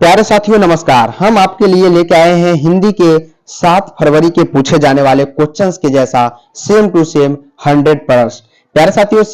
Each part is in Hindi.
प्यारे साथियों नमस्कार। हम आपके लिए लेके आए हैं हिंदी के 7 फरवरी के पूछे जाने वाले क्वेश्चंस के जैसा सेम टू सेम 100 प्रश्न। प्यारे साथियों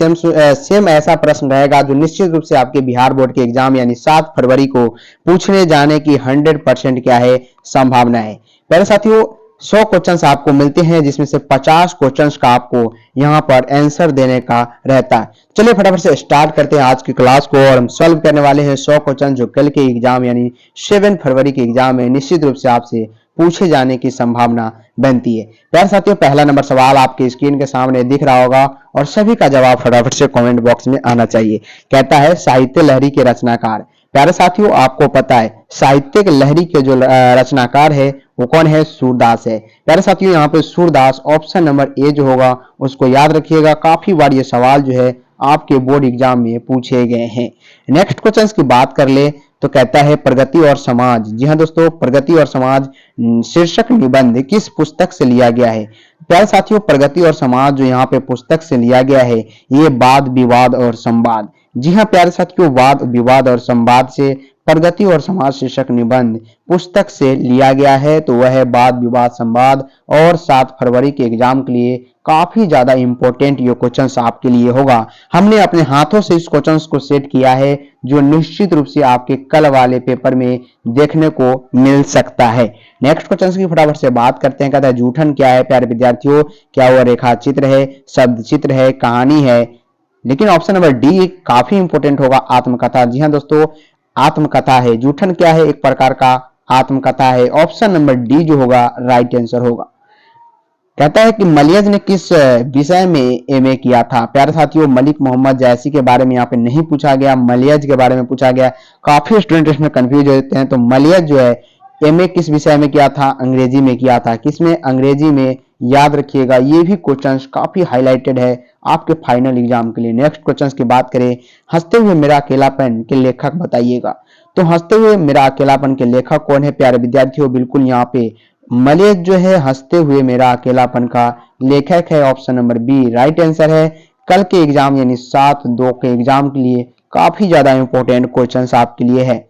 सेम ऐसा प्रश्न रहेगा जो निश्चित रूप से आपके बिहार बोर्ड के एग्जाम यानी 7 फरवरी को पूछने जाने की 100% क्या है संभावना है। प्यारे साथियों 100 क्वेश्चंस आपको मिलते हैं जिसमें से 50 क्वेश्चंस का आपको यहां पर आंसर देने का रहता है। चलिए फटाफट से स्टार्ट करते हैं आज की क्लास को और हम सॉल्व करने वाले हैं 100 क्वेश्चन जो कल के एग्जाम यानी 7 फरवरी के एग्जाम में निश्चित रूप से आपसे पूछे जाने की संभावना बनती है। प्यारे साथियों पहला नंबर सवाल आपके स्क्रीन के सामने दिख रहा होगा और सभी का जवाब फटाफट से कमेंट बॉक्स में आना चाहिए। कहता है साहित्य लहरी के रचनाकार। प्यारे साथियों आपको पता है साहित्यिक लहरी के जो रचनाकार है वो कौन है? सूरदास है। प्यारे साथियों यहाँ पे सूरदास ऑप्शन नंबर ए जो होगा उसको याद रखिएगा। काफी बार ये सवाल जो है आपके बोर्ड एग्जाम में पूछे गए हैं। नेक्स्ट क्वेश्चन की बात कर ले तो कहता है प्रगति और समाज। जी हाँ दोस्तों, प्रगति और समाज शीर्षक निबंध किस पुस्तक से लिया गया है? प्यारे साथियों प्रगति और समाज जो यहाँ पे पुस्तक से लिया गया है ये वाद विवाद और संवाद। जी हाँ प्यारे साथियों, वाद विवाद और संवाद से प्रगति और समाज शीर्षक निबंध पुस्तक से लिया गया है। तो वह है वाद विवाद संवाद और 7 फरवरी के एग्जाम के लिए काफी ज्यादा इंपॉर्टेंट ये क्वेश्चन आपके लिए होगा। हमने अपने हाथों से इस क्वेश्चन को सेट किया है जो निश्चित रूप से आपके कल वाले पेपर में देखने को मिल सकता है। नेक्स्ट क्वेश्चन की फटाफट से बात करते हैं। कहता है जूठन क्या है? प्यारे विद्यार्थियों क्या वह रेखा चित्र है, शब्द चित्र है, कहानी है? लेकिन ऑप्शन नंबर डी काफी इंपॉर्टेंट होगा, आत्मकथा। जी हाँ दोस्तों, आत्मकथा है। जूठन क्या है? एक प्रकार का आत्मकथा है। ऑप्शन नंबर डी जो होगा राइट आंसर होगा। कहता है कि मलियज ने किस विषय में एमए किया था? प्यारे साथियों मलिक मोहम्मद जैसी के बारे में यहाँ पे नहीं पूछा गया, मलियज के बारे में पूछा गया। काफी स्टूडेंट इसमें कंफ्यूज होते हैं। तो मलियज जो है एमए किस विषय में किया था? अंग्रेजी में किया था। किसमें? अंग्रेजी में। याद रखिएगा ये भी क्वेश्चन काफी हाईलाइटेड है आपके फाइनल एग्जाम के लिए। नेक्स्ट क्वेश्चन की बात करें, हंसते हुए मेरा अकेलापन के लेखक बताइएगा। तो हंसते हुए मेरा अकेलापन के लेखक कौन है? प्यारे विद्यार्थियों बिल्कुल यहाँ पे मलियज जो है हंसते हुए मेरा अकेलापन का लेखक है। Option number B right answer है। कल के एग्जाम यानी 7/2 के एग्जाम के लिए काफी ज्यादा इंपॉर्टेंट क्वेश्चन आपके लिए है।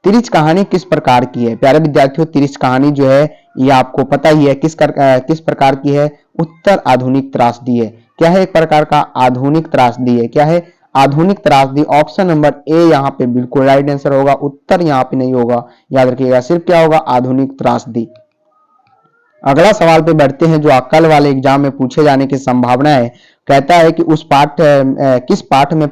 तिरिच कहानी किस प्रकार की है? प्यारे विद्यार्थियों तिरिच कहानी जो है ये आपको पता ही है किस प्रकार की है? उत्तर आधुनिक त्रासदी है। क्या है? एक प्रकार का आधुनिक त्रासदी है। क्या है? आधुनिक त्रासदी। ऑप्शन नंबर ए यहाँ पे बिल्कुल राइट आंसर होगा। उत्तर यहाँ पे नहीं होगा, याद रखिएगा। सिर्फ क्या होगा? आधुनिक त्रासदी। अगला सवाल पे बढ़ते हैं जो कल वाले एग्जाम में पूछे जाने की संभावना है। कहता है कि किस पाठ में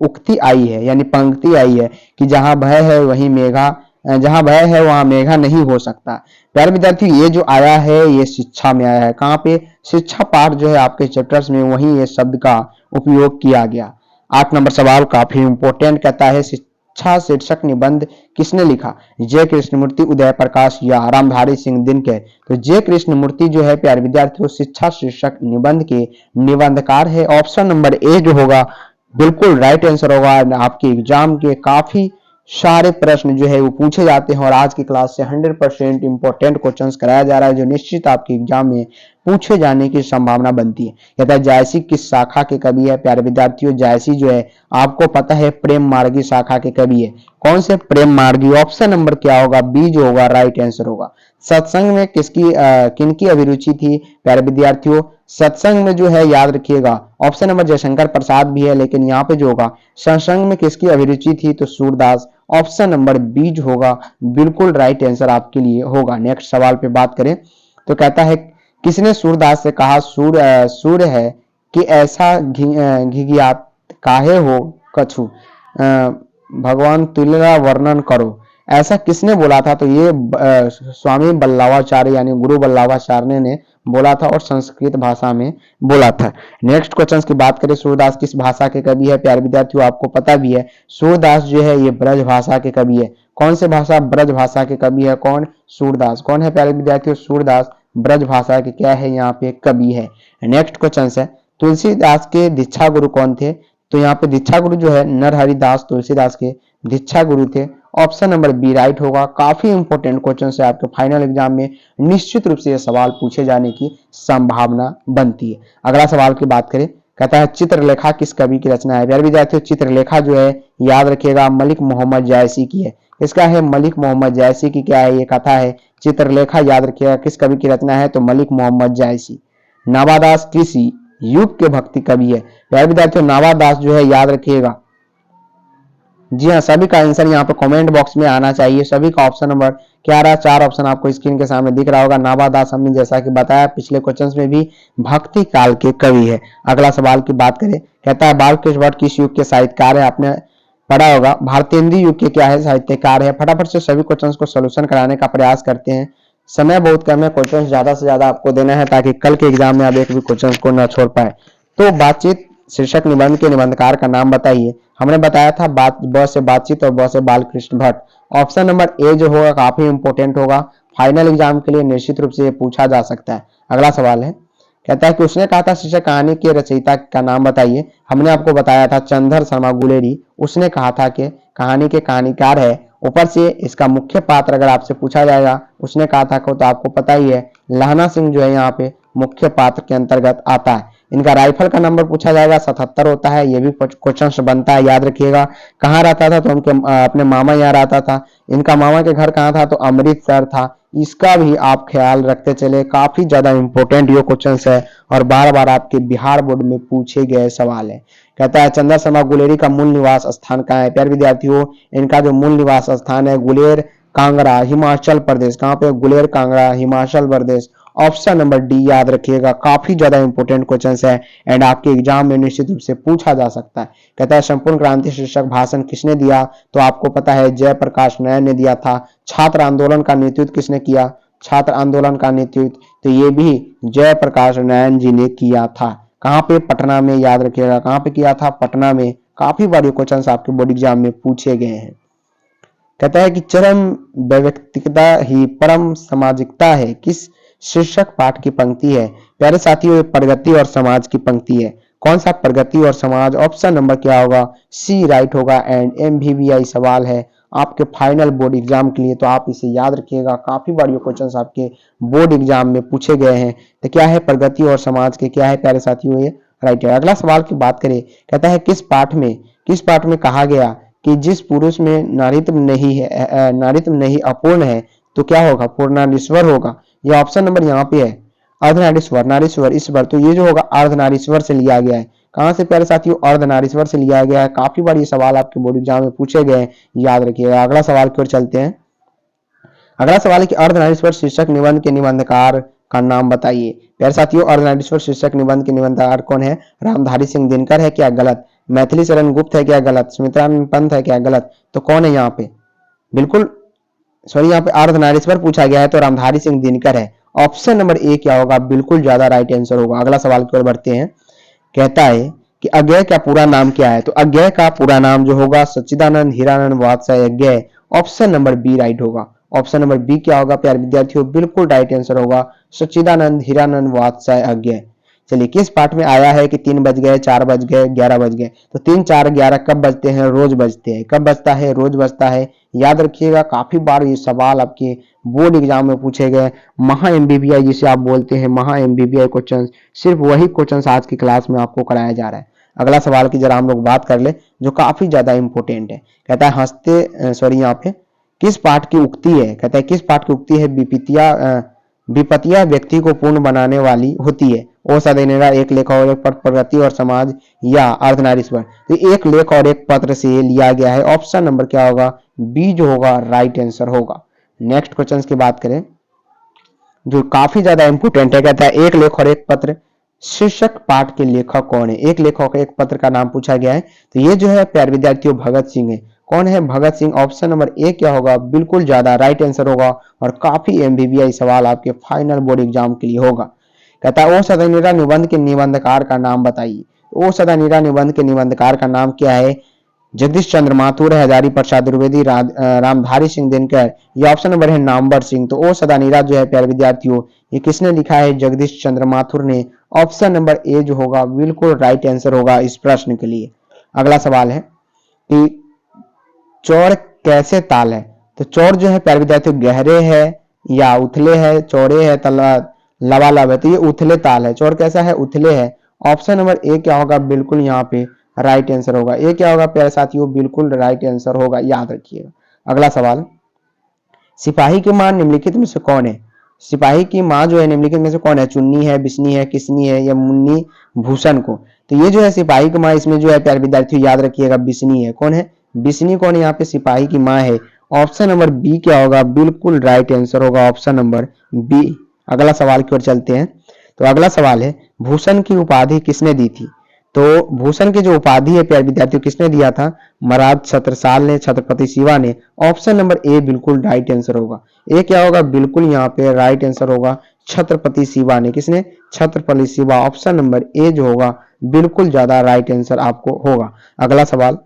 उक्ति आई है यानी पंक्ति आई है कि जहां भय है वहीं मेघा, जहां भय है वहां मेघा नहीं हो सकता। प्यारे विद्यार्थी ये जो आया है ये शिक्षा में आया है। कहाँ पे? शिक्षा पाठ जो है आपके चैप्टर्स में वहीं ये शब्द का उपयोग किया गया। 8 नंबर सवाल काफी इंपॉर्टेंट। कहता है शिक्षा शीर्षक निबंध किसने लिखा? जय कृष्णमूर्ति, उदय प्रकाश या रामधारी सिंह दिनकर। तो जय कृष्णमूर्ति जो है प्यारे विद्यार्थियों शिक्षा शीर्षक निबंध के निबंधकार है। ऑप्शन नंबर ए जो होगा बिल्कुल राइट आंसर होगा। आपके एग्जाम के काफी सारे प्रश्न जो है वो पूछे जाते हैं और आज की क्लास से 100% इंपॉर्टेंट क्वेश्चंस कराया जा रहा है जो निश्चित आपके एग्जाम में पूछे जाने की संभावना बनती है। कहता है जायसी किस शाखा के कवि है? प्यारे विद्यार्थियों जायसी जो है आपको पता है प्रेम मार्गी शाखा के कवि है। कौन से? प्रेम मार्गी। ऑप्शन नंबर क्या होगा? बी जो होगा राइट आंसर होगा। सत्संग में किनकी अभिरुचि थी? प्यारे विद्यार्थियों सत्संग में जो है याद रखिएगा ऑप्शन नंबर जयशंकर प्रसाद भी है, लेकिन यहाँ पे जो होगा सत्संग में किसकी अभिरुचि थी? तो सूरदास। ऑप्शन नंबर बी जो होगा बिल्कुल राइट आंसर आपके लिए होगा। नेक्स्ट सवाल पे बात करें तो कहता है किसने सूरदास से कहा सूर्य है कि ऐसा घिघियात काहे हो कछु, भगवान तुल्य वर्णन करो। ऐसा किसने बोला था? तो ये स्वामी बल्लभाचार्य यानी गुरु बल्लभाचार्य ने बोला था और संस्कृत भाषा में बोला था। नेक्स्ट क्वेश्चन की बात करें सूरदास किस भाषा के कवि है? प्यारे विद्यार्थियों आपको पता भी है सूरदास जो है ये ब्रज भाषा के कवि है। कौन से भाषा? ब्रज भाषा के कवि है। कौन? सूरदास। कौन है प्यारे विद्यार्थियों? सूरदास ब्रज भाषा के क्या है यहाँ पे कवि है। नेक्स्ट क्वेश्चन है तुलसीदास के दीक्षा गुरु कौन थे? तो यहाँ पे दीक्षा गुरु जो है नरहरिदास तुलसीदास के दीक्षा गुरु थे। ऑप्शन नंबर बी राइट होगा। काफी इंपॉर्टेंट क्वेश्चन है आपके फाइनल एग्जाम में निश्चित रूप से यह सवाल पूछे जाने की संभावना बनती है। अगला सवाल की बात करें कहता है चित्रलेखा किस कवि की रचना है? प्यारे विद्यार्थियों चित्रलेखा जो है याद रखिएगा मलिक मोहम्मद जायसी की है। इसका है मलिक मोहम्मद जायसी की क्या है ये कथा है। चित्रलेखा याद रखिएगा किस कवि की रचना है, तो मलिक मोहम्मद जायसी। नावादास किस युग के भक्ति कवि है, प्यारे विद्यार्थियों नावादास जो है याद रखिएगा। जी हाँ, सभी का आंसर यहाँ पे कमेंट बॉक्स में आना चाहिए। सभी का ऑप्शन नंबर क्या आ रहा है, 4 ऑप्शन आपको स्क्रीन के सामने दिख रहा होगा। नावादास हमने जैसा कि बताया पिछले क्वेश्चंस में भी भक्ति काल के कवि है। अगला सवाल की बात करें, कहता है बालकृष्ण भट्ट किस युग के साहित्यकार है, आपने पढ़ा होगा भारतेंदु युग के क्या है साहित्यकार है। फटाफट से सभी क्वेश्चंस को सोल्यूशन कराने का प्रयास करते हैं, समय बहुत कम है, क्वेश्चन ज्यादा से ज्यादा आपको देना है ताकि कल के एग्जाम में आप एक भी क्वेश्चन को न छोड़ पाए। तो बातचीत शीर्षक निबंध के निबंधकार का नाम बताइए। हमने बताया था ब से बातचीत और ब से बालकृष्ण भट्ट। ऑप्शन नंबर ए जो होगा काफी इंपोर्टेंट होगा, फाइनल एग्जाम के लिए निश्चित रूप से पूछा जा सकता है। अगला सवाल है, कहता है कि उसने कहा था शीर्षक कहानी के रचयिता का नाम बताइए। हमने आपको बताया था चंद्र शर्मा गुलेरी। उसने कहा था कि कहानी के कहानीकार है। ऊपर से इसका मुख्य पात्र अगर आपसे पूछा जाएगा उसने कहा था तो आपको पता ही है लहना सिंह जो है यहाँ पे मुख्य पात्र के अंतर्गत आता है। इनका राइफल का नंबर पूछा जाएगा 77 होता है, ये भी क्वेश्चन बनता है, याद रखिएगा। कहाँ रहता था, तो उनके अपने मामा यहाँ रहता था। इनका मामा के घर कहाँ था, तो अमृतसर था। इसका भी आप ख्याल रखते चले, काफी ज्यादा इंपॉर्टेंट ये क्वेश्चन है और बार बार आपके बिहार बोर्ड में पूछे गए सवाल है। कहता है चंद्र शर्मा गुलेरी का मूल निवास स्थान कहाँ है। प्यारे विद्यार्थियों इनका जो मूल निवास स्थान है गुलेर कांगड़ा हिमाचल प्रदेश। कहाँ पे, Guler Kangra Himachal Pradesh. Option number D याद रखिएगा, काफी ज्यादा इंपॉर्टेंट क्वेश्चन है एंड आपके एग्जाम में निश्चित रूप से पूछा जा सकता है। कहता है संपूर्ण क्रांति शीर्षक भाषण किसने दिया, तो आपको पता है जयप्रकाश नारायण ने दिया था। छात्र आंदोलन का नेतृत्व किसने किया, छात्र आंदोलन का नेतृत्व तो ये भी जयप्रकाश नारायण जी ने किया था। कहाँ पे, पटना में, याद रखिएगा कहाँ पे किया था, पटना में। काफी बार ये क्वेश्चन आपके बोर्ड एग्जाम में पूछे गए हैं। कहता है कि चरम वैयक्तिकता ही परम सामाजिकता है किस शीर्षक पाठ की पंक्ति है। प्यारे साथियों ये प्रगति और समाज की पंक्ति है। कौन सा, प्रगति और समाज। ऑप्शन नंबर क्या होगा, सी राइट होगा एंड MVVI सवाल है आपके फाइनल बोर्ड एग्जाम के लिए, तो आप इसे याद रखिएगा। काफी बार ये क्वेश्चन आपके बोर्ड एग्जाम में पूछे गए हैं। तो क्या है, प्रगति और समाज के क्या है प्यारे साथियों, ये राइट है। अगला सवाल की बात करें, कहता है किस पाठ में कहा गया कि जिस पुरुष में नारीत्व नहीं अपूर्ण है तो क्या होगा, पूर्णानीश्वर होगा। ये ऑप्शन नंबर यहाँ पे है अर्धनारीश्वर, नारीश्वर, ईश्वर। तो ये जो होगा अर्धनारीश्वर से लिया गया है। कहां से प्यारे साथियों, अर्धनारीश्वर से लिया गया है। काफी बार ये सवाल आपके बोर्ड एग्जाम में पूछे गए, याद रखिएगा। अगला सवाल की ओर चलते हैं। अगला सवाल है कि अर्धनारीश्वर शीर्षक निबंध के निबंधकार का नाम बताइए। प्यारे साथियों अर्धनारीश्वर शीर्षक निबंध के निबंधकार कौन है, रामधारी सिंह दिनकर है क्या, गलत। मैथिली शरण गुप्त है क्या, गलत। सुमित्रा पंत है क्या, गलत। तो कौन है यहाँ पे, बिल्कुल सॉरी यहाँ पे अर्धनारीश्वर पूछा गया है तो रामधारी सिंह दिनकर है। ऑप्शन नंबर ए क्या होगा, बिल्कुल ज्यादा राइट आंसर होगा। अगला सवाल की ओर बढ़ते हैं। कहता है कि अज्ञेय का पूरा नाम क्या है, तो अज्ञेय का पूरा नाम जो होगा सच्चिदानंद हीरानंद वात्सल्य अज्ञेय। ऑप्शन नंबर बी राइट होगा। ऑप्शन नंबर बी क्या होगा प्यारे विद्यार्थियों, बिल्कुल राइट आंसर होगा सच्चिदानंद हीरानंद वात्सल्य अज्ञेय। चलिए किस पाठ में आया है कि 3 बज गए, 4 बज गए, 11 बज गए। तो 3, 4, 11 कब बजते हैं, रोज बजते हैं। कब बजता है, रोज बजता है। याद रखिएगा काफी बार ये सवाल आपके बोर्ड एग्जाम में पूछे गए। महा MBBI जिसे आप बोलते हैं, महा MBBI क्वेश्चन, सिर्फ वही क्वेश्चन आज की क्लास में आपको कराया जा रहा है। अगला सवाल की जरा हम लोग बात कर ले जो काफी ज्यादा इंपॉर्टेंट है। कहता है यहाँ पे किस पाठ की उक्ति है। कहता है किस पाठ की उक्ति है, विपत्तियां व्यक्ति को पूर्ण बनाने वाली होती है। ओ सदैनेरा, एक लेख और एक पत्र, प्रगति और समाज, या अर्धनारीश्वर। तो एक लेख और एक पत्र से लिया गया है। ऑप्शन नंबर क्या होगा, बी जो होगा राइट आंसर होगा। नेक्स्ट क्वेश्चन की बात करें जो काफी ज्यादा इंपोर्टेंट है। कहता है एक लेख और एक पत्र शीर्षक पाठ के लेखक कौन है। एक लेख और एक पत्र का नाम पूछा गया है तो ये जो है प्यारे विद्यार्थियों भगत सिंह है। कौन है, भगत सिंह। ऑप्शन नंबर ए क्या होगा, बिल्कुल ज्यादा राइट आंसर होगा और काफी MBBI सवाल आपके फाइनल बोर्ड एग्जाम के लिए होगा। कहता है ओ सदैनेरा निबंध के निबंधकार का नाम बताइए। ओ सदैनेरा निबंध के निबंधकार का नाम क्या है, जगदीश चंद्र माथुर है, हजारी प्रसाद द्विवेदी, रामधारी सिंह दिनकर, ये ऑप्शन नंबर है नामवर सिंह। तो ओ सदानीरा जो है प्यारे विद्यार्थियों ये किसने लिखा है, जगदीश चंद्र माथुर ने। ऑप्शन नंबर ए जो होगा बिल्कुल राइट आंसर होगा इस प्रश्न के लिए। अगला सवाल है कि चौड़ कैसे ताल है। तो चौड़ जो है प्यारे विद्यार्थियों गहरे है या उथले है, चौड़े है, लबालब है। तो ये उथले ताल है। चौड़ कैसा है, उथले है। ऑप्शन नंबर ए क्या होगा, बिल्कुल यहाँ पे राइट आंसर होगा। ए क्या होगा प्यारे साथियों, बिल्कुल राइट आंसर होगा, याद रखिएगा। अगला सवाल, सिपाही की मां निम्नलिखित में से कौन है? सिपाही की मां जो है निम्नलिखित में से कौन है? चुन्नी है, बिस्नी है, किसनी है या मुन्नी भूषण को? तो ये जो है सिपाही की मां, इसमें जो है प्यारे विद्यार्थियों याद रखिएगा बिस्नी है। कौन है? बिस्नी कौन है यहाँ पे? सिपाही की मां है। ऑप्शन नंबर बी क्या होगा? बिल्कुल राइट आंसर होगा ऑप्शन नंबर बी। अगला सवाल की ओर चलते हैं। तो अगला सवाल है, भूषण की उपाधि किसने दी थी? तो भूषण की जो उपाधि है प्यारे विद्यार्थियों किसने दिया था? महाराज छत्रसाल ने, छत्रपति शिवा ने। ऑप्शन नंबर ए बिल्कुल राइट आंसर होगा। ए क्या होगा? बिल्कुल यहाँ पे राइट आंसर होगा छत्रपति शिवा ने। किसने? छत्रपति शिवा। ऑप्शन नंबर ए जो होगा बिल्कुल ज्यादा राइट आंसर आपको होगा। अगला सवाल,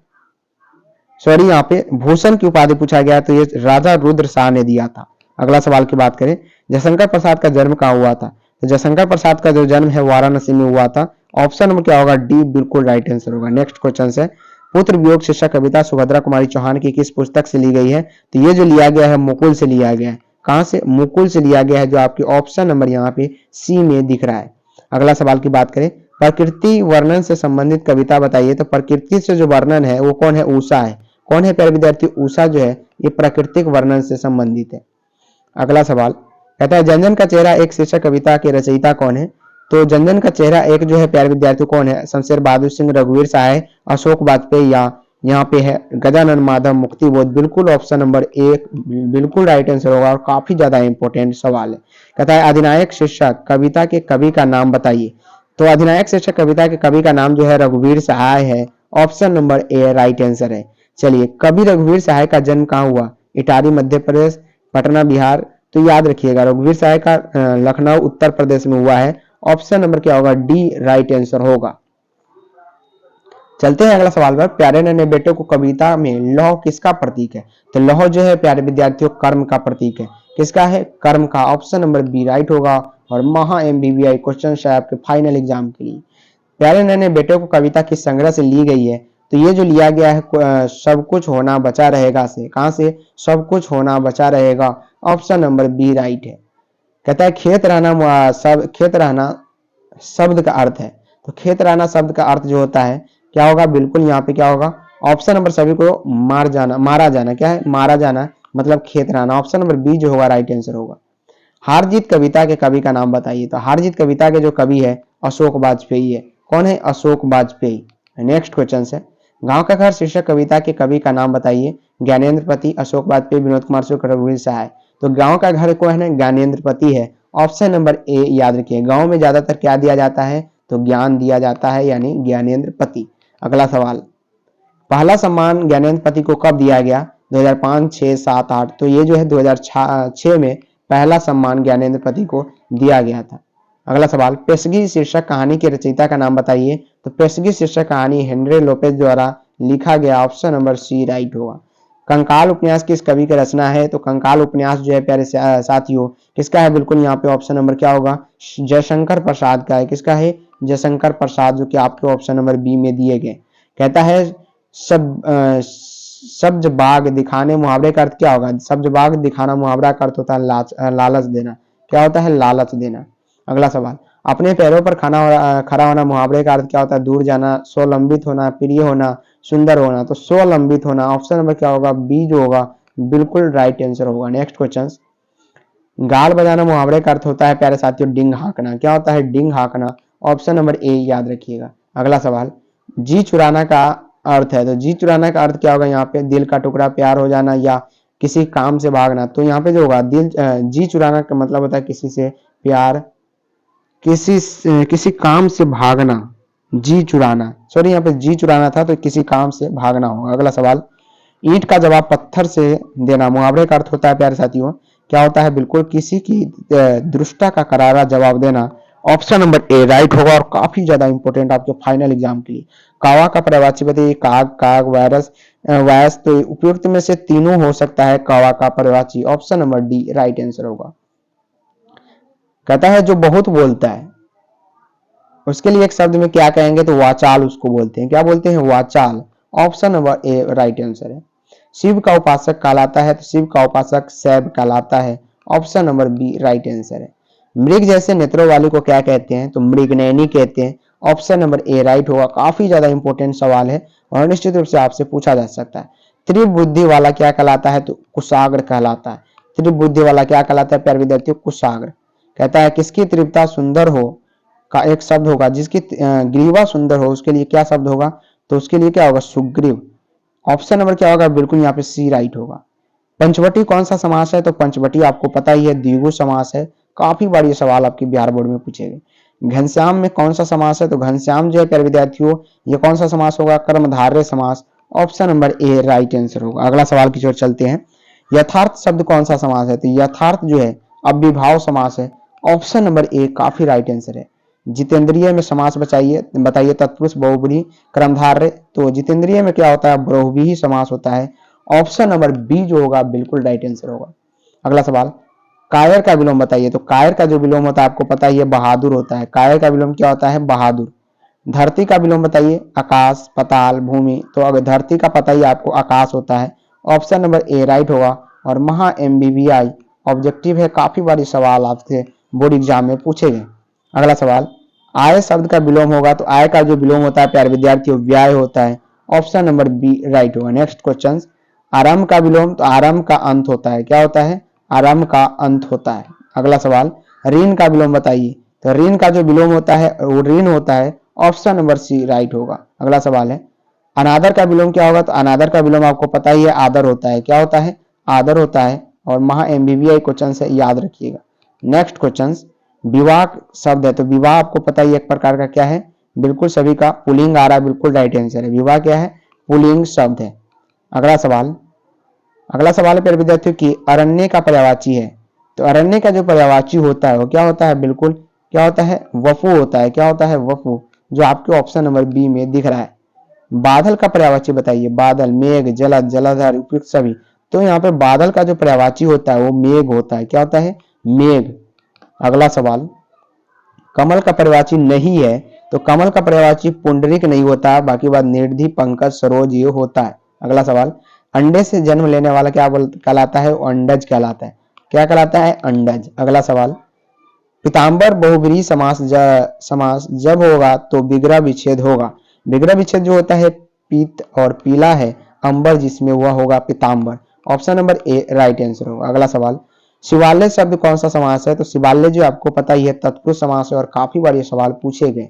सॉरी यहाँ पे भूषण की उपाधि पूछा गया तो ये राजा रुद्र शाह ने दिया था। अगला सवाल की बात करें, जयशंकर प्रसाद का जन्म कहाँ हुआ था? तो जयशंकर प्रसाद का जो जन्म है वाराणसी में हुआ था। ऑप्शन नंबर क्या होगा? डी बिल्कुल राइट आंसर होगा। नेक्स्ट क्वेश्चन है, पुत्र वियोग शीर्षक कविता सुभद्रा कुमारी चौहान की किस पुस्तक से ली गई है? तो ये जो लिया गया है मुकुल से लिया गया है। कहां से? मुकुल से लिया गया है, जो आपकी ऑप्शन नंबर यहाँ पे सी में दिख रहा है। अगला सवाल की बात करें, प्रकृति वर्णन से संबंधित कविता बताइए। तो प्रकृति से जो वर्णन है वो कौन है? उषा है। कौन है प्यारे विद्यार्थी? उषा जो है ये प्राकृतिक वर्णन से संबंधित है। अगला सवाल कहता है, जनजन का चेहरा एक शीर्षक कविता के रचयिता कौन है? तो जनजन का चेहरा एक जो है प्यारे विद्यार्थी कौन है? शमशेर बहादुर सिंह, रघुवीर सहाय, अशोक वाजपेयी या यहाँ पे है गजानन माधव मुक्तिबोध। बिल्कुल ऑप्शन नंबर एक बिल्कुल राइट आंसर होगा और काफी ज्यादा इंपॉर्टेंट सवाल है। कहता है, अधिनायक शीर्षक कविता के कवि का नाम बताइए। तो अधिनायक शीर्षक कविता के कवि का नाम जो है रघुवीर सहाय है। Option number A right answer है। चलिए, कवि रघुवीर सहाय का जन्म कहाँ हुआ? इटारी मध्य प्रदेश, पटना बिहार। तो याद रखिएगा रघुवीर सहाय का लखनऊ उत्तर प्रदेश में हुआ है। ऑप्शन नंबर क्या होगा? डी राइट आंसर होगा। चलते हैं अगला सवाल पर, प्यारे नन्हे बेटे को कविता में लौह किसका प्रतीक है? तो लौह जो है प्यारे विद्यार्थियों कर्म का प्रतीक है। किसका है? कर्म का। ऑप्शन नंबर बी राइट होगा और महा MBBI क्वेश्चन है आपके फाइनल एग्जाम के लिए। प्यारे नन्हे बेटे को कविता किस संग्रह से ली गई है? तो ये जो लिया गया है सब कुछ होना बचा रहेगा से। कहां से? सब कुछ होना बचा रहेगा। ऑप्शन नंबर बी राइट है। कहता है, खेत रहना शब्द का अर्थ है। तो खेत रहना शब्द का अर्थ जो होता है क्या होगा? बिल्कुल यहाँ पे क्या होगा? ऑप्शन नंबर सभी को मारा जाना। क्या है? मारा जाना मतलब खेत रहना। ऑप्शन नंबर बी जो होगा राइट आंसर होगा। हार जीत कविता के कवि का नाम बताइए। तो हार जीत कविता के जो कवि है अशोक वाजपेयी है। कौन है? अशोक वाजपेयी। नेक्स्ट क्वेश्चन है, गांव का घर शीर्षक कविता के कवि का नाम बताइए। ज्ञानेंद्र पति, अशोक वाजपेयी, विनोद कुमार शुक्ल, रघुवीर सहाय। तो गांव का घर कौन है? ज्ञानेंद्र पति है। ऑप्शन नंबर ए याद रखिए। गांव में ज्यादातर क्या दिया जाता है? तो ज्ञान दिया जाता है, यानी ज्ञानेंद्र पति। अगला सवाल, पहला सम्मान ज्ञानेंद्र पति को कब दिया गया? 2005, 6, 7, 8। तो ये जो है 2006 में पहला सम्मान ज्ञानेंद्र पति को दिया गया था। अगला सवाल, पेशगी शीर्षक कहानी के रचयिता का नाम बताइए। तो पेशगी शीर्षक कहानी हेनरी लोपेज द्वारा लिखा गया। ऑप्शन नंबर सी राइट होगा। कंकाल उपन्यास किस कवि की रचना है? तो कंकाल उपन्यास जो है प्यारे साथियों किसका है? बिल्कुल यहाँ पे ऑप्शन नंबर क्या होगा? जयशंकर प्रसाद का है। किसका है? जयशंकर प्रसाद, जो कि आपके ऑप्शन नंबर बी में दिए गए। कहता है, सब्ज बाग दिखाने मुहावरे का अर्थ क्या होगा? सब्ज बाग दिखाना मुहावरा का अर्थ होता है लालच देना। क्या होता है? लालच देना। अगला सवाल, अपने पैरों पर खड़ा होना मुहावरे का अर्थ क्या होता है? दूर जाना, स्वलंबित होना, प्रिय होना, सुंदर होना। तो स्वलंबित होना। ऑप्शन नंबर क्या होगा? बी जो होगा बिल्कुल राइट आंसर होगा। नेक्स्ट क्वेश्चन, गाल बजाना मुहावरे का अर्थ होता है प्यारे साथियों डिंग हाँकना। क्या होता है? डिंग हाँकना। ऑप्शन नंबर ए याद रखिएगा। अगला सवाल, जी चुराना का अर्थ है। तो जी चुराना का अर्थ क्या होगा? यहाँ पे दिल का टुकड़ा, प्यार हो जाना या किसी काम से भागना। तो यहाँ पे जो होगा जी चुराना का मतलब होता है किसी से प्यार, किसी काम से भागना। जी चुराना, सॉरी यहाँ पे जी चुराना था तो किसी काम से भागना होगा। अगला सवाल, ईंट का जवाब पत्थर से देना मुहावरे का अर्थ होता है प्यारे साथियों क्या होता है? बिल्कुल किसी की दृष्टा का करारा जवाब देना। ऑप्शन नंबर ए राइट होगा और काफी ज्यादा इंपॉर्टेंट आपके फाइनल एग्जाम के लिए। कावा का पर्यायवाची बताइए। काग, काग, वायरस। तो उपयुक्त में से तीनों हो सकता है कावा का पर्यायवाची। Option number D right answer होगा। कहता है, जो बहुत बोलता है उसके लिए एक शब्द में क्या कहेंगे? तो वाचाल उसको बोलते हैं। क्या बोलते हैं? वाचाल। Option number A right answer है। शिव का उपासक कहलाता है। तो शिव का उपासक शैव कहलाता है। Option number B right answer है। मृग जैसे नेत्रों वाली को क्या कहते हैं? तो मृगनयनी कहते हैं। ऑप्शन नंबर ए राइट होगा। काफी ज्यादा इंपॉर्टेंट सवाल है और निश्चित रूप से आपसे पूछा जा सकता है। त्रिबुद्धि वाला क्या कहलाता है? तो कुशाग्र कहलाता है। त्रिबुद्धि वाला क्या कहलाता है प्यारे विद्यार्थियों? कुशाग्र। कहता है किसकी तीव्रता सुंदर हो का एक शब्द होगा, जिसकी ग्रीवा सुंदर हो उसके लिए क्या शब्द होगा? तो उसके लिए क्या होगा? सुग्रीव। ऑप्शन नंबर क्या होगा? बिल्कुल यहाँ पे सी राइट होगा। पंचवटी कौन सा समास है? तो पंचवटी आपको पता ही है द्विगु समास है। काफी बार ये सवाल आपके बिहार बोर्ड में पूछे गए। घनश्याम में कौन सा समास है? तो घनश्याम जो है प्यारे विद्यार्थियों ये कौन सा समास होगा? कर्मधारय समास। Option number A right answer होगा। अगला सवाल की ओर चलते हैं। यथार्थ शब्द कौन सा समास है? तो यथार्थ जो है अव्ययभाव समास है। ऑप्शन नंबर ए काफी राइट आंसर है। जितेंद्रिय में समास बताइए तत्पुरुष बहुब्रीहि कर्मधारय। तो जितेंद्रिय में क्या होता है? बहुब्रीहि समास होता है। ऑप्शन नंबर बी जो होगा बिल्कुल राइट आंसर होगा। अगला सवाल, कायर का विलोम बताइए। तो कायर का जो विलोम होता है आपको पता ही है बहादुर होता है। कायर का विलोम क्या होता है? बहादुर। धरती का विलोम बताइए। आकाश, पताल, भूमि। तो अगर धरती का पता ही आपको आकाश होता है। ऑप्शन नंबर ए राइट होगा। और महा MBBI ऑब्जेक्टिव है, काफी बार सवाल आपसे बोर्ड एग्जाम में पूछे गए। अगला सवाल, आय शब्द का विलोम होगा। तो आय का जो विलोम होता है प्यारे विद्यार्थियों व्यय होता है। ऑप्शन नंबर बी राइट होगा। नेक्स्ट क्वेश्चन, आरंभ का विलोम। तो आरंभ का अंत होता है। क्या होता है? आरंभ का अंत होता है। अगला सवाल, ऋण का विलोम बताइए। तो ऋण का जो विलोम होता है वो ऋण होता है। ऑप्शन नंबर सी राइट होगा। अगला सवाल है, अनादर का विलोम क्या होगा? तो अनादर का विलोम आपको पता ही है आदर होता है। क्या होता है? आदर होता है। और महा MBBI क्वेश्चन से याद रखिएगा। नेक्स्ट क्वेश्चन, विवाह शब्द है। तो विवाह आपको पता ही एक प्रकार का क्या है? बिल्कुल सभी का पुल्लिंग आ रहा है, बिल्कुल राइट आंसर है। विवाह क्या है? पुल्लिंग शब्द है। अगला सवाल है प्यारे विद्यार्थियों की अरण्य का पर्यायवाची है। तो अरण्य का जो पर्यायवाची होता है वो क्या होता है? बिल्कुल क्या होता है? वपु होता है। क्या होता है? वपु, जो आपके ऑप्शन नंबर बी में दिख रहा है। बादल का पर्यायवाची बताइए। बादल, मेघ, जलद, जलाधार, उपयुक्त सभी। तो यहाँ पे बादल का जो पर्यायवाची होता है वो मेघ होता है। क्या होता है? मेघ। अगला सवाल, कमल का पर्यायवाची नहीं है। तो कमल का पर्यायवाची पुंडरीक नहीं होता, बाकी बात निधि, पंकज, सरोज ये होता है। अगला सवाल, अंडे से जन्म लेने वाला क्या कहलाता है? अंडज कहलाता है। क्या कहलाता है? अंडज। अगला सवाल, पीताम्बर बहुब्रीहि समास जब होगा तो विग्रह विच्छेद होगा। विग्रह विच्छेद जो होता है पीत और पीला है, अंबर जिसमें वह होगा पीताम्बर। Option number A right answer होगा। अगला सवाल, शिवालय शब्द कौन सा समास है? तो शिवालय जो आपको पता ही है तत्पुरुष समास है और काफी बार ये सवाल पूछे गए।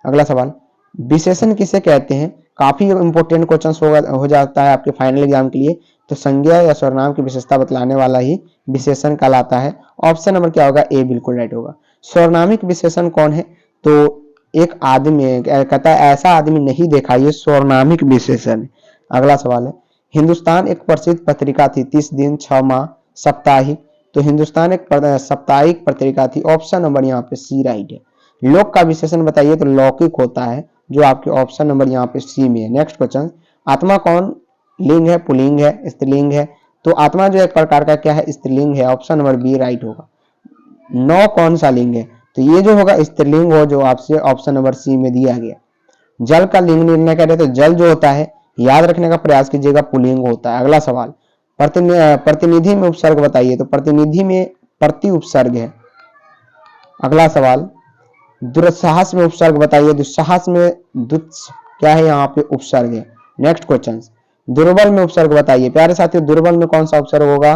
अगला सवाल, विशेषण किसे कहते हैं? काफी इंपोर्टेंट क्वेश्चन हो जाता है आपके फाइनल एग्जाम के लिए। तो संज्ञा या सर्वनाम की विशेषता बतलाने वाला ही विशेषण कहलाता है। ऑप्शन नंबर क्या होगा? ए बिल्कुल राइट होगा। स्वर्णामिक विशेषण कौन है? तो एक आदमी कहता है ऐसा आदमी नहीं देखा, ये स्वर्णामिक विशेषण है। अगला सवाल है, हिंदुस्तान एक प्रसिद्ध पत्रिका थी, 30 दिन, 6 माह, साप्ताहिक। तो हिंदुस्तान एक साप्ताहिक पत्रिका थी। ऑप्शन नंबर यहाँ पे सी राइट है। लोक का विशेषण बताइए। तो लौकिक होता है, जो आपके ऑप्शन नंबर यहाँ पे सी में है। नेक्स्ट क्वेश्चन, आत्मा कौन लिंग है? पुल्लिंग है, स्त्रीलिंग है। तो आत्मा जो एक प्रकार का क्या है? स्त्रीलिंग है। ऑप्शन नंबर बी राइट होगा। नौ कौन सा लिंग है? तो ये जो होगा स्त्रीलिंग हो, जो आपसे ऑप्शन नंबर सी में दिया गया। जल का लिंग निर्णय करें तो जल जो होता है, याद रखने का प्रयास कीजिएगा, पुल्लिंग होता है। अगला सवाल, प्रतिनिधि में उपसर्ग बताइए। तो प्रतिनिधि में प्रति उपसर्ग है। अगला सवाल, दुस्साहस में उपसर्ग बताइए। दुस्साहस में दुत्स क्या है? यहाँ पे उपसर्ग है। नेक्स्ट क्वेश्चन, दुर्बल में उपसर्ग बताइए। प्यारे साथियों, दुर्बल में कौन सा उपसर्ग होगा?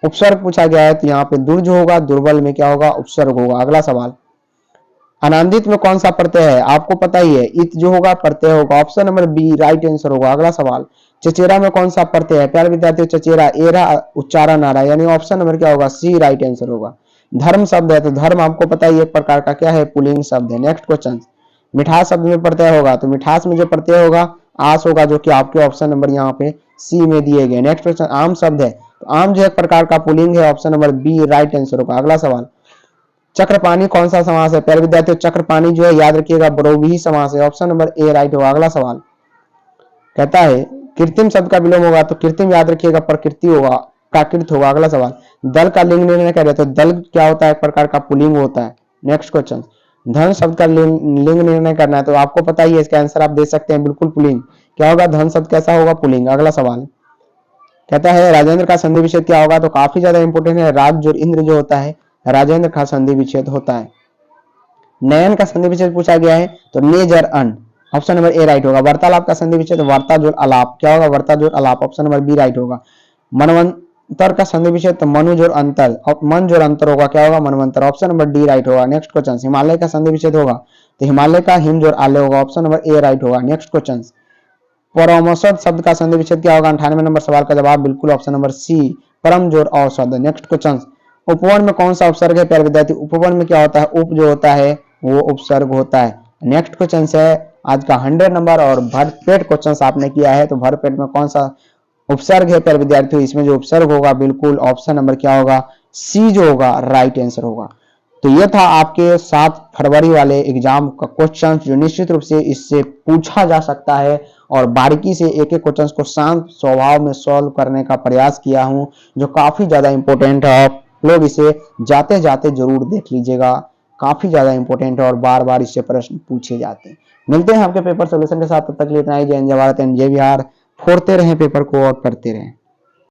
उपसर्ग पूछा गया है, तो यहाँ पे दुर जो होगा, दुर्बल में क्या होगा? उपसर्ग होगा। अगला सवाल, अनादित में कौन सा प्रत्यय है? आपको पता ही है, इत जो होगा प्रत्यय होगा। Option number B right answer होगा। अगला सवाल, चचेरा में कौन सा प्रत्यय है? प्यारे विद्यार्थियों, चचेरा एरा उच्चारण आ रहा है, यानी ऑप्शन नंबर क्या होगा? सी राइट आंसर होगा। धर्म शब्द है, तो धर्म आपको पता ही एक प्रकार का क्या है? पुल्लिंग शब्द है। नेक्स्ट क्वेश्चन, मिठास शब्द में प्रत्यय होगा। तो मिठास में जो प्रत्यय होगा आस होगा, जो कि आपके ऑप्शन नंबर यहाँ पे सी में दिए गए। नेक्स्ट क्वेश्चन, आम शब्द है। तो आम जो एक प्रकार का पुल्लिंग है। Option number B right answer होगा। अगला सवाल, चक्रपाणी कौन सा समास है? प्यारे विद्यार्थियों, चक्रपाणी जो है याद रखिएगा बहुव्रीहि समास है। ऑप्शन नंबर ए राइट होगा। अगला सवाल कहता है कृत्रिम शब्द का विलोम होगा। तो कृत्रिम याद रखिएगा प्रकृति होगा, प्राकृत होगा। अगला सवाल, दल का लिंग निर्णय करें। तो दल क्या होता है? एक प्रकार का पुल्लिंग होता है। नेक्स्ट क्वेश्चन, धन शब्द का लिंग निर्णय करना है। तो आपको पता ही है, इसका आंसर आप दे सकते हैं, बिल्कुल पुल्लिंग। क्या होगा? धन शब्द कैसा होगा? पुल्लिंग। अगला सवाल कहता है राजेंद्र का संधि विच्छेद क्या होगा? तो काफी ज्यादा इंपोर्टेंट है। राज जो इंद्र जो होता है, राजेंद्र का संधि विच्छेद होता है। नयन का संधि विच्छेद पूछा गया है। तो नेजर अन। ऑप्शन नंबर ए राइट होगा। वार्तालाप का संधि विच्छेद वार्ता जोड़ अलाप, क्या होगा? वार्ता जोड़ अलाप, ऑप्शन नंबर बी राइट होगा। मनवंतर का संधि विच्छेद तो मनु जोड़ अंतर, मन जोड़ अंतर होगा, क्या होगा? मनवंतर, ऑप्शन नंबर डी राइट होगा। नेक्स्ट क्वेश्चन, हिमालय का संधि विच्छेद होगा तो हिमालय का हिम जोड़ आलय होगा, ऑप्शन नंबर ए राइट होगा। नेक्स्ट क्वेश्चन, परमौषध शब्द का संधि विच्छेद क्या होगा? 98 नंबर सवाल का जवाब बिल्कुल ऑप्शन नंबर सी, परम जोड़ औषध। नेक्स्ट क्वेश्चन, उपवन में कौन सा उपसर्ग है प्यारे विद्यार्थी? उपवन में क्या होता है? उप जो होता है वो उपसर्ग होता है। नेक्स्ट क्वेश्चन है आज का 100 नंबर और भरपेट क्वेश्चन आपने किया है, तो भरपेट में कौन सा उपसर्ग है प्यारे विद्यार्थियों? इसमें जो उपसर्ग होगा बिल्कुल ऑप्शन नंबर क्या होगा? सी जो होगा राइट आंसर होगा। तो यह था आपके 7 फरवरी वाले एग्जाम का क्वेश्चन, जो निश्चित रूप से इससे पूछा जा सकता है और बारीकी से एक एक क्वेश्चन को शांत स्वभाव में सॉल्व करने का प्रयास किया हूं, जो काफी ज्यादा इंपॉर्टेंट है। आप लोग इसे जाते जाते जरूर देख लीजिएगा, काफी ज्यादा इंपॉर्टेंट है और बार बार इससे प्रश्न पूछे जाते हैं। मिलते हैं आपके पेपर सोल्यूशन के साथ, तब तक के लिए इतना ही। जय हिंद, जय भारत एंड जय बिहार। फोड़ते रहें पेपर को और पढ़ते रहें।